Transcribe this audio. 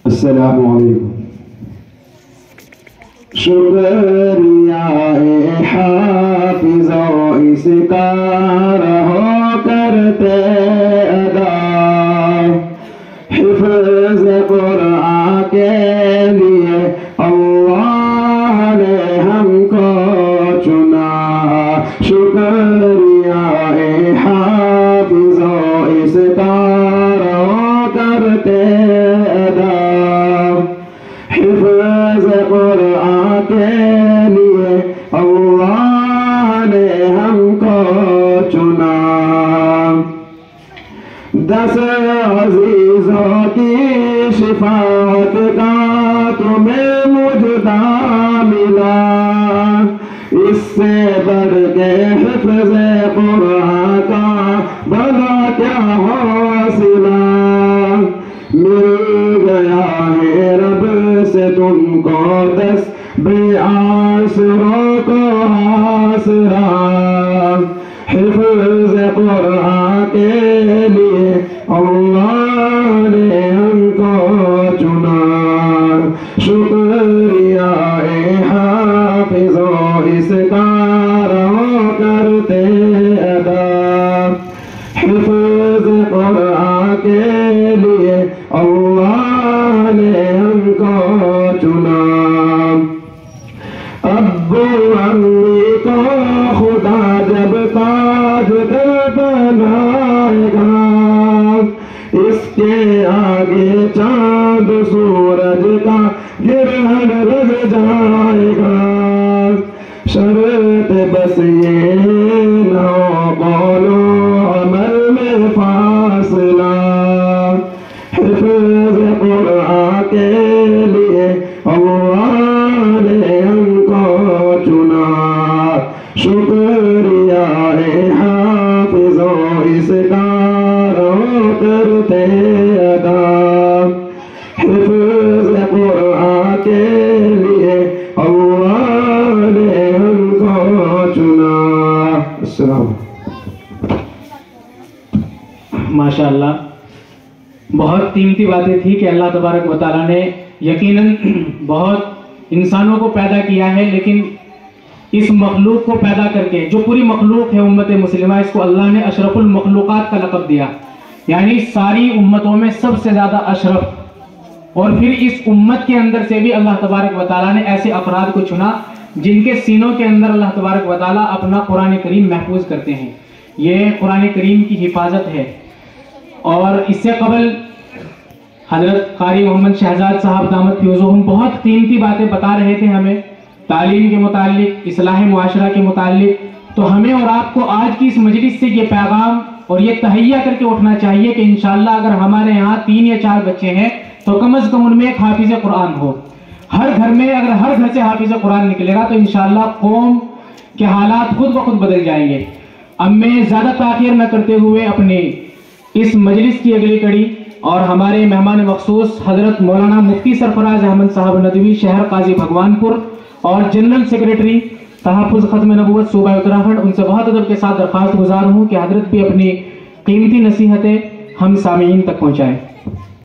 السلام علیکم. شکریہ اے حافظو اس کا رہو کرتے ادا، حفظ قرآن کے لیے اللہ نے ہم کو چنا. شکریہ اے حافظو اس کا رہو کرتے ادا، حفظ قرآن کے لیے اللہ نے ہم کو چنا. 10 عزیزوں کی شفاعت کا تمہیں مجدہ ملا، اس سے بڑھ کے حفظ قرآن کا بڑا کیا حوصلہ. مل گیا ہے رب سے تم کو 10 بے آسروں کو آسرا، حفظ قرآن کے لیے اللہ نے ہم کو چنا. شکریہ اے حافظو اس کا رہو کرتے ادا، حفظ قرآن کے لیے اللہ نے ہم کو چنا. ابو امی کو خدا جب تاج بنائے گا، اس کے آگے چاند سورج کا گرہن لگ جائے گا. شرط بس یہ نہ ہو قول و عمل میں فاصلہ، حفظ قرآن کے لیے اللہ نے ہم کو چنا. شکریہ اے حافظو اس کا رہو کرتے ادا، حفظ قرآن کے لیے اللہ نے ہم کو چنا. السلام. ماشاءاللہ بہت قیمتی باتیں تھی کہ اللہ تبارک و تعالیٰ نے یقیناً بہت انسانوں کو پیدا کیا ہے، لیکن اس مخلوق کو پیدا کر کے جو پوری مخلوق ہے امت مسلمہ، اس کو اللہ نے اشرف المخلوقات کا لقب دیا، یعنی ساری امتوں میں سب سے زیادہ اشرف. اور پھر اس امت کے اندر سے بھی اللہ تبارک و تعالیٰ نے ایسے افراد کو چنا جن کے سینوں کے اندر اللہ تبارک و تعالیٰ اپنا قرآن کریم محفوظ کرتے ہیں. یہ قرآن کریم کی حفاظت ہے. اور اس سے قبل حضرت قاری محمد شہزاد صاحب دامت فیضہم بہت قیمتی باتیں بتا رہے تھے ہمیں تعلیم کے متعلق، اصلاح معاشرہ کے متعلق. تو ہمیں اور آپ کو آج کی اس مجلس سے یہ پیغام اور یہ تہیہ کر کے اٹھنا چاہیے کہ انشاءاللہ اگر ہمارے یہاں 3 یا 4 بچے ہیں تو کم از کم ان میں ایک حافظ قرآن ہو. ہر گھر میں اگر ہر گھر سے حافظ قرآن نکلے گا تو انشاءاللہ قوم کے حالات خود بخود بدل جائیں گے. اب میں زیادہ تاخیر نہ کرتے ہوئے اپنے اس مجلس کی اگلی کڑی اور ہمارے مہمان مخصوص حضرت مولانا مفتی سرفراز احمد صاحب ندوی شہر قاضی بھگوان پور اور جنرل سیکریٹری تحفظ ختم نبوت صوبہ اتراکھنڈ، ان سے بہت ادب کے ساتھ درخواست گزار ہوں کہ حضرت بھی اپنی قیمتی نصیحتیں ہم سامعین تک پہنچائیں.